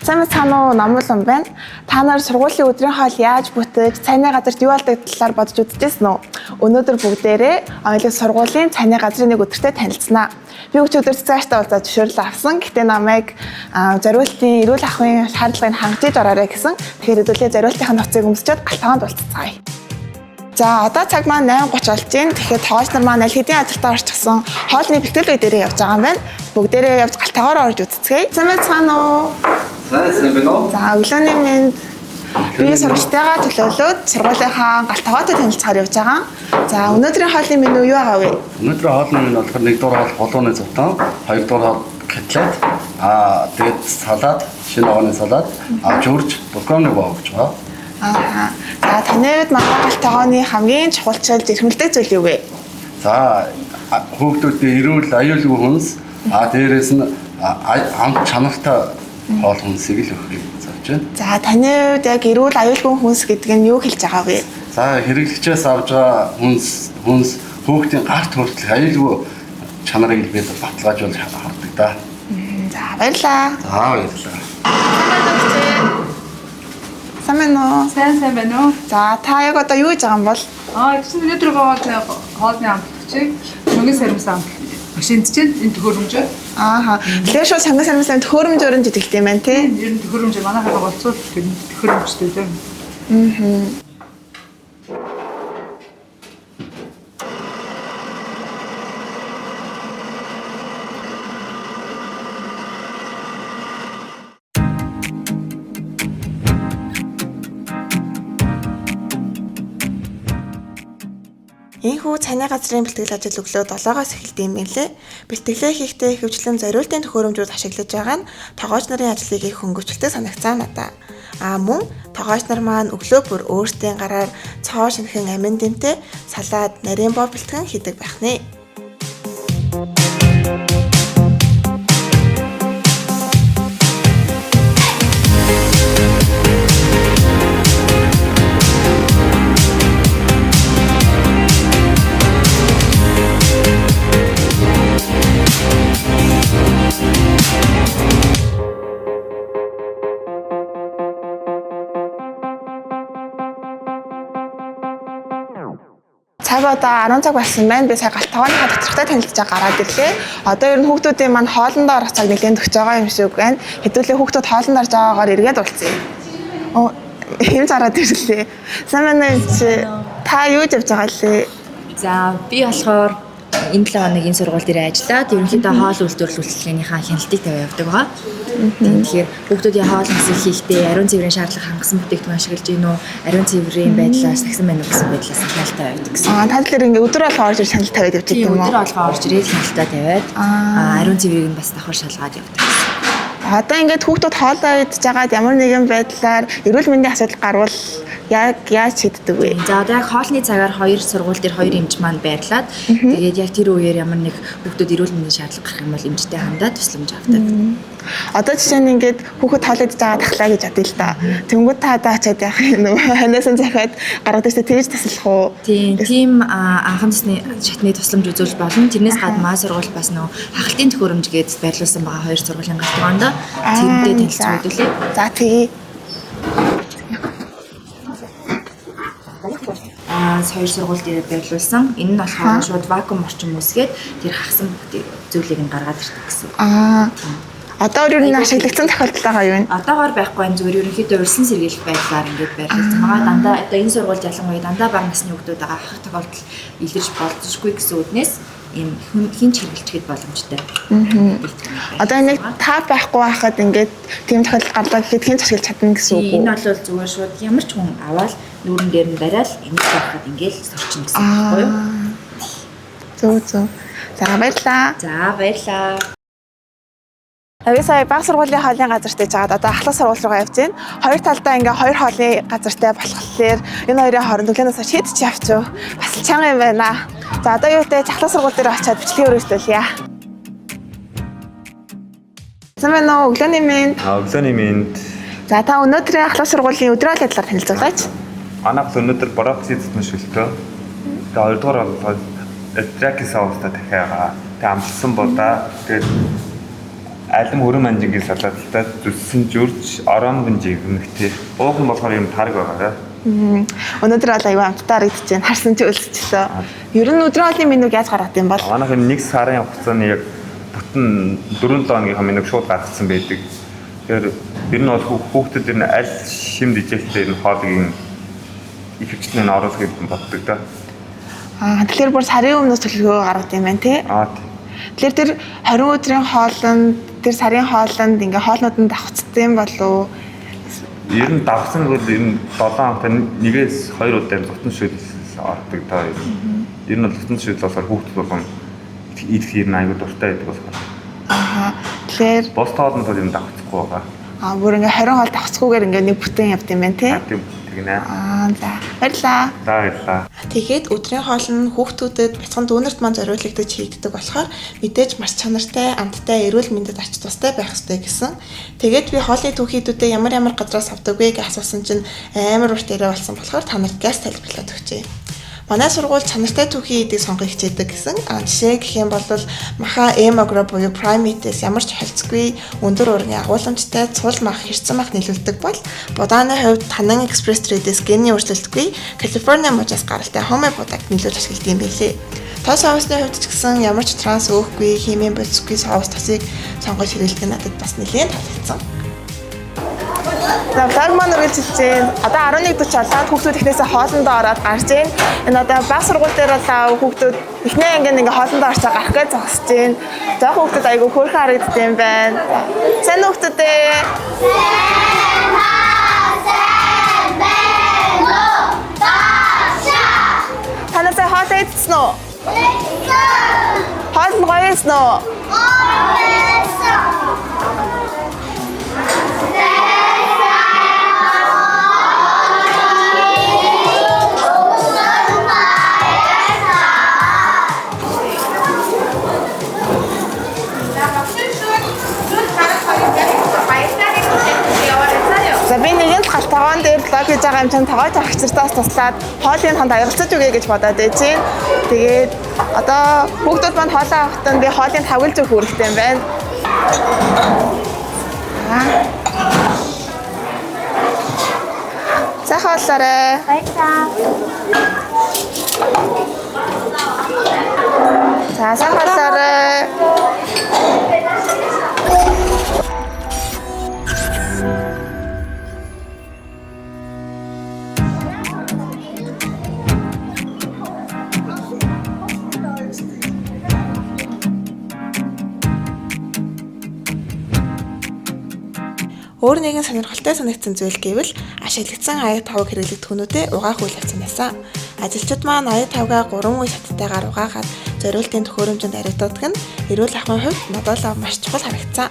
Сайн мэцхан уу, намуулан байна. Та нар сургуулийн өдрийн хоол яаж бүтэж, цайны газарт юу болдог талаар бодож үзчихсэн үү? Өнөөдөр бүгдээрээ Онгилын сургуулийн цайны газрын нэг өдөртөө танилцсанаа. Би өчигдөр цаашдаа уулзаад зөвшөөрөл авсан. Гэтэ намайг зориултын эрүүл ахуйн шаардлагыг хангаж ороорой гэсэн. Тэгэхээр хэдүүлээ зориултын нууцыг өмсчихэд галтгоонд уулзцгаая. За одоо цаг маань 8:30 болж байна. Тэгэхээр тоогч нар маань аль хэдийн азартаа орчихсон хоолны бэлтгэл дээрээ явж байгаа юм байна. Бүгдээрээ явж галтгаагаар орж үзцгээе. Сайн байна уу? Сайн байна уу? За өглөөний мэнд би сургалтайгаа төлөөлөөд сургуулийнхаа галтгаатай танилцахаар явж байгаа. За өнөөдрийн хоолны меню юу байгаа вэ? Өнөөдрийн хоолны меню болохоор 1 дугаар хоол голооны зутан, 2 дугаар хоол котлет, тэгээд салаад, шинэ овооны салаад, журж, булгоны боо гэж байгаа. За таны хувьд манай галтгооны хамгийн чухалчилж эрхэмлдэг зүйл юу вэ? За хүүхдүүдийн эрүүл аюулгүй хүнс, дээрээс нь амт чанартай хоол хүнсийг л өгөх гэж зорж байна. За таны хувьд яг эрүүл аюулгүй хүнс гэдэг нь юу хэлж байгаа вэ? За хэрэглэгчээс авж байгаа хүнс хүүхдийн гарт хүртэл аюулгүй чанарыг л бид баталгаажуулж хардаг да. За баярлалаа. За баярлалаа. Сайн байна уу? За та яг одоо юу хийж байгаа юм бол? Гэсэн өнөөдөр хоолны амтлагчийг шөнгөн сарамсан машинд чинь энэ төхөөрөмжөө. Тэгэхээр шууд шөнгөн сарамсан төхөөрөмжөөр нь идэгтэй юм байна тий. Ер нь төхөөрөмж манайхаа голцуул төхөөрөмжтэй дээ. Энэхүү цайны газрын бэлтгэл ажил өглөө 7-оос эхэлдэг юм билээ. Бэлтгэлээ хийхдээ хөвчлэн зориултын төхөөрөмжүүд ашиглаж байгаа нь тоогооч нарын ажлыг их хөнгөвчлөлтэй санагцсан надаа. Мөн тоогооч нар маань өглөө бүр өөрсдийн гараар цоо шинхэн амин дэмтэй салаад нарийн боо бэлтгэн хийдэг байх нэ. Цаг одоо 10 цаг болсон байна. Би сая галтгооныхаа доторхтой танилцаж гараад ирлээ. Одоо ер нь хүүхдүүдийн маань хоолндоо орох цаг нэлээд өгч байгаа юм шиг байна. Хэдүүлээ хүүхдүүд хоолнд орж байгаагаар эргээд уулзъя. Хэм зараад ирлээ. Сайн байна чи та юу хийж байгаа лээ? За би болохоор энэ 7 хоногийн сургууль дээр ажиллаад ерөнхийдөө хоол үйлдвэрлэл үйлчлэгийнхаа хяналтыг тавиа явдаг байгаа. Тэгэхээр хүүхдүүдийн хоол хүнсийг хийхдээ ариун цэврийн шаардлага хангасан бүтээгдэхүүн ашиглаж гин үү, ариун цэврийн байдлаас тагсан байна уу гэсэн байдлаас хяналт тавиад явдаг гэсэн. Та тэгэхээр ингээ өдөр болгоо орж ир хяналт тавиад явж байгаа юм уу? Өдөр болгоо орж ирээд хяналтаа тавиад ариун цэврийг нь бас давхар шалгаад явдаг гэсэн. Одоо ингээд хүүхдүүд хоолоо идж байгаад ямар нэгэн байдлаар эрүүл мэндийн асуудал гарвал яг яаж шийддэг вэ? За одоо яг хоолны цагаар 2 сургууль дээр 2 эмч маань байрлаад тэгээд яг тэр үеэр ямар нэг хүүхдүүд эрүүл мэндийн шаардлага гарах юм бол эмчтэй хандаад тусламж авдаг. Одоо жишээ нь ингээд хүүхэд хоол идж байгаа тахлаа гэж бодъё л та. Тэнгүүд та одоо очиад яах юм бэ? Ханаас нь захиад гараад ирсэ тэгж таслах уу? Тийм анхан цэсний шатны тусламж үзүүлж болно. Тэрнээс гадна сургууль бас нөө хахалтын төхөөрөмж гэж байрлуулсан байгаа 2 сургуулийн галтгоонд тэрнтэй танилцуулж үзүүлээ. За тэгье. Хоёр сургууль дээр байрлуулсан. Энэ нь болохоор шууд вакуум орчин үүсгээд тэр хагсан зүйлийг нь гаргаад ирдэг гэсэн. Одоо ер нь ашиглагдсан тохиолдол байгаа юу вэ? Одоогоор байхгүй энэ зүгээр ерөнхийдөө урьдчилан сэргийлэх байдлаар ингээд байрлуулсан байгаа. Дандаа одоо энэ сургуульд ялангуяа дандаа бага насны хүүхдүүд байгаа хах тохиолдол илэрч болзошгүй гэсэн үднээс ийм хинч хэрэглэхэд боломжтой. Одоо нэг та байхгүй байхад ингээд тийм тохиолдол гарлаа гэхэд хинч ашиглаж чадна гэсэн үг үү? Энэ бол зүгээр шууд ямар ч хүн аваад нүүрэн дээр нь бариад энийг байхад ингээд сорчин гэсэн үг байхгүй юу? Зөв. За баярлаа. За баярлаа. Би сая бага сургуулийн хоолны газарт иж байгаад одоо ахлах сургууль руугаа явж байна. Хоёр талдаа ингээ хоёр хоолны газартай болохоор энэ хоёрын хооронд өглөөнөөс шийдэж явчих. Бас чанга юм байна. За одоо юутай ахлах сургууль дээр очиад бичлэгийн өргөжлүүлье. Сайн байна уу? Өглөөний мэнд. Өглөөний мэнд. За та өнөөдрийн ахлах сургуулийн өдрийн байдлаар танилцуулаач. Манайх өнөөдөр брокколи зүтмэшгэлтөө. Тэгээд 2 дугаар бол Дракис аваста дахиагаа. Тэгээд амжилсан бодаа. Тэгээд алим хөрөн манжингийн салааттай зүссэн жүрч орон бинжиг гэмэгтэй. Уух нь болохоор юм тариг байгаа. Өнөөдөр бол аюу амттай харагдаж байна. Харсан чи өлсчихлээ. Ер нь өдрийн хоолны менюг яаж гаргад юм бол? Манайх энэ 1 сарын хугацааны яг бүтэн 4-7 хоногийн менюг шууд гаргасан байдаг. Тэгэхээр ер нь бол хүүхдэд ер нь аль шимд ижээлтэй энэ хоолыг ихэвчлэн оруулахыг боддог да. Тэгэхээр бүр сарын өмнөөс төлөвлөгөө гаргад юм байна тий. Тэгэхээр тэр 20 өдрийн хоолнд тэр сарын хоолнд ингээ хоолнууд нь давхцдаг юм болов? Ер нь давсан бол ер нь 7 хоногт нэгээс 2 удаа зутан шүлс ордог та. Ер нь зутан шүлс болохоор хүүхдэд болгон идэх ер нь аюу дуртай байдаг болохоор. Тэгэхээр бос тоолнод бол ер нь давцахгүй байгаа. Бүр ингээ 20 хоол давцахгүйгээр ингээ нэг бүтэн явд юм байна тий. Тийм тэгнэ. За баярлаа. За баярлаа. Тэгээд өдрийн хоол нь хүүхдүүдэд бяцхан дүүнерт маань зориулагдаж хийгддэг болохоор мэдээж маш чанартай, амттай, эрүүл мэндэд ач тустай байх ёстой гэсэн. Тэгээд би хоолны түүхийдүүдэд ямар газраас авдаг вэ гэж асуусан чинь амар урт яриа болсон болохоор та нарт газ тайлбарлаад өгчээ. Манай сургууль чанартай түүхийн эдийг сонгох хичээдэг гэсэн. Жишээ гэх юм бол маха эмогро буюу primate-с ямар ч холцгүй өндөр уургийн агуулмжтай цул мах, хэрцэн мах нийлүүлдэг бол будааны хувьд Танан Express Trade-с гений өөрчлөлтгүй California мужаас гаралтай Home будааг нийлүүлж ашигладаг юм байлээ. Тос соусны хувьд ч гэсэн ямар ч транс өөхгүй, химийн бодисгүй соус тосыг сонгож хэрэглэдэг надад бас нэлээд таалагдсан. Влог маань үргэлжилж байна. Одоо 11:40 хүүхдүүд эхнээсээ хоолндоо ороод гарч байна. Энэ одоо баг сургууль дээр бол хүүхдүүд эхнээ ангийн ингээ хоолндоо орчоо гарах гэж зогсож байна. За хүүхдүүд айгүй хөөрхөн харагддаг юм байна. Сайн хүүхдүүдээ. Танасаа хоол идсэн үү? Хоол нь гоё байсан уу? За би нэгэн халтагоон дээр блог хийж байгаа юм чинь тогой тагчртаас туслаад хоолын хонд аялцаж өгье гэж бодоод байж байна. Тэгээд одоо хүүхдүүд маань хоолоо авахтаа би хоолын тавилж өгөх хэрэгтэй юм байна. За хоолоорой. Баярлалаа. За хоолоорой. Өөр нэгэн сонирхолтой санагдсан зүйл гэвэл ашиглагдсан аяг тавг хэрэглэх түүнүүдэд угаах үйл явцганаасаа. Ажилчид маань аяг тавгаа 3 үе шаттайгаар угаагаад зориултын төхөөрөмжөнд аригддаг нь эрүүл ахуйн хувьд надад маш чухал харагдсан.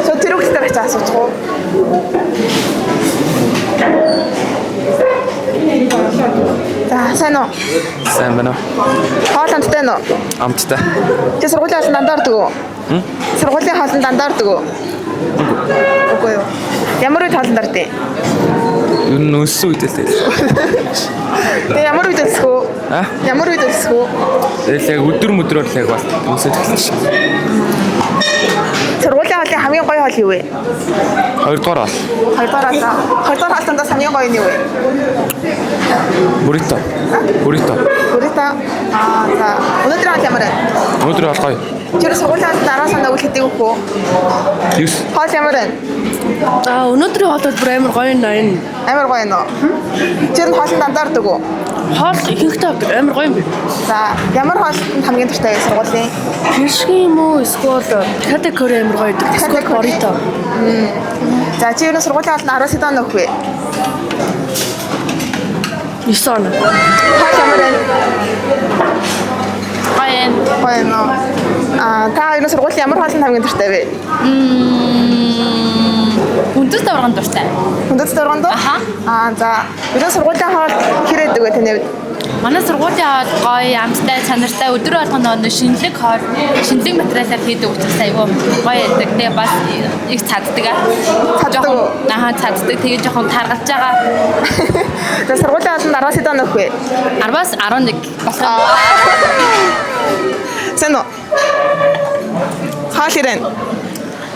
За тэр үгтэй очиж асуучих уу? За сайн уу? Сайн байна уу? Хоол амттай нь уу? Амттай. Чи сургуулийн хоолнд дандаа ордог уу? Сургуулийн хоолнд дандаа ордог уу? Үгүй юу. Ямар үед хоолнд ордог? Юу нөөсөн үед л тэгэл. Тэгээ ямар үед өлсөх үү? Ямар үед өлсөх үү? Тэгэл яг өдөр л яг бол нөөсөд эхэлсэн шүү. Сургуулийн хоолны хамгийн гоё хоол юу вэ? 2 дугаар хоол. 2 дугаар хоолтондоо хамгийн гоё нь юу вэ? Буррито. Буррито. За өнөөдөр хоол ямар байна? Өнөөдөр хоол гоё. Тэр сургуулийн хоолнд дараа санаа үл хэдэг үү? Юус. Хоол ямар байна? Өнөөдрийн хоол бүр амар гоё нарын. Амар гоё нөө. Тэр хоолнд дандаа ордог уу? Хоол ихэнхдээ авдаг амар гоё юм байна. За ямар хоолнд хамгийн дуртай сургуулийн? Хиршгийн юм уу эсвэл категори амар гоё гэдэг. Эсвэл борито. За чи юу сургуулийн хоолнд 10 сэдвэн өгөх вэ? 9 он. Хоол ямар байна? Гоё нөө. Та юу сургуулийн ямар хоолнд хамгийн дуртай вэ? Хүндэт дурган дуртай. Хүндэт дурган дуу? За юу сургуулийн хоол хэрэг гэдэг вэ таны хувьд? Манай сургуулийн хоол гоё, амттай, чанартай өдөр болгоно шинэлэг хоол, шинэлэг материалаар хийдэг учраас аюу гоё яадаг. Тэгээ бас их цаддаг. Цаддаг уу? Цаддаг. Тэгээ жоохон таргалж байгаа. Тэгээ сургуулийн хоолнд 10-аас хэд оноо өгөх вэ? 10-аас 11 болох. Сэн үү? Хоол ирэн.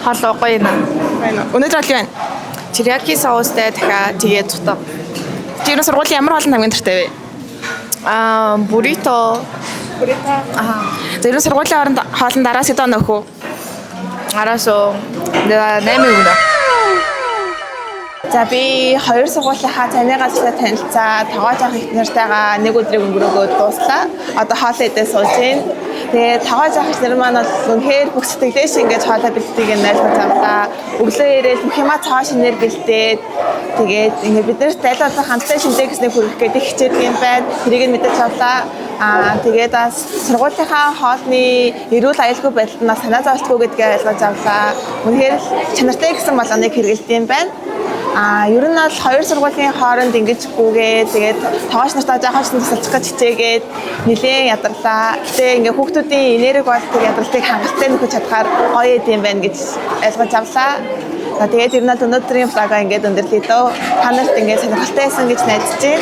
Хоол гоё юм. Өнөөдөр хоол юу байна? Терияки соустай дахиад тэгээд цутаг. Чи ер нь сургуулийн ямар хоолнд хамгийн дуртай вэ? Буррито. За ер нь сургуулийн хоолнд 10-аас хэд оноо өгөх вэ? Арасо. 내가 8 өгнө. За би хоёр сургуулийнхаа цайны газартай танилцаа, тоогооч ах их нартайгаа нэг өдрийг өнгөрөөгөө дууслаа. Одоо хоол идээ сууж байна. Тэгээд тоогооч ах их нар маань бол үнэхээр бүх сэтгэлээш ингэж хоолоо бэлтгийг найлгаж авлаа. Өглөө ирээд бүх юмаа цааш шинээр бэлдээд тэгээд ингэ бид нарт аль болох хамтдаа шинжээ гэснээр хүрэх гэдэг хичээдэг юм байна. Тэрийг нь мэдэж авлаа. Тэгээд бас сургуулийнхаа хоолны эрүүл аюулгүй байдалд нас санаа зовлтгүй гэдгээ ойлгож авлаа. Үнэхээр чанартай гэсэн болгоныг хэрэгэлдэг юм байна. Ер нь бол хоёр сургуулийн хооронд ингэжгүйгээ тэгээд тоогооч нартаа жаахан тусалчих гэж хичээгээд нэлээд ядарлаа. Гэтэ ингээ хүүхдүүдийн энерги болтыг ядралтыг хангалттай нөхөж чадхаар гоё юм байна гэж ойлгож авлаа. Тэгээд ер нь бол өнөөдрийн влогоо ингээд өндөрлөе дөө. Та нарт ингээд сонирхолтой байсан гэж найдаж байна.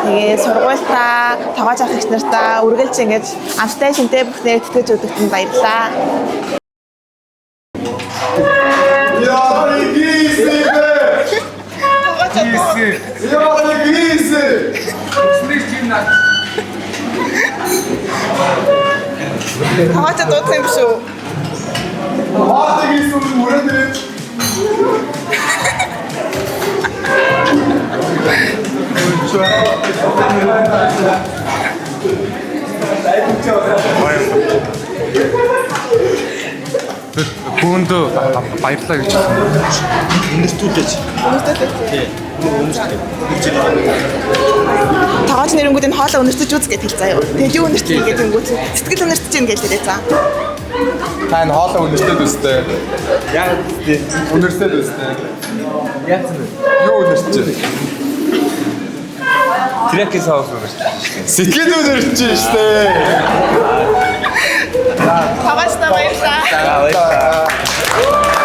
Тэгээд сургуультаа тоогооч ах их нартаа үргэлж ингээд амттай шинтэй бүхнээ тэтгэж өгдөгт нь баярлалаа. Хаач дуудсан юм шүү. Хүнд баярлалаа гэж Өнөртүүлж. Тоогооч нэрэнгүүдийн хоолоо өнөртөж үз гэж хэлж заяа. Тэгээд юу өнөртөх гэдэг юм гээд сэтгэл өнөртөж юм гэж хэлээ заа. Та энэ хоолоо өнөртөөд үстэй. Яг тийм өнөртөөд үстэй. Яасан бэ? Юу өнөртөж? Терияки соус өнөртөж. Сэтгэл өнөртөж штэ. Тоогооч та баярлалаа. За баярлалаа.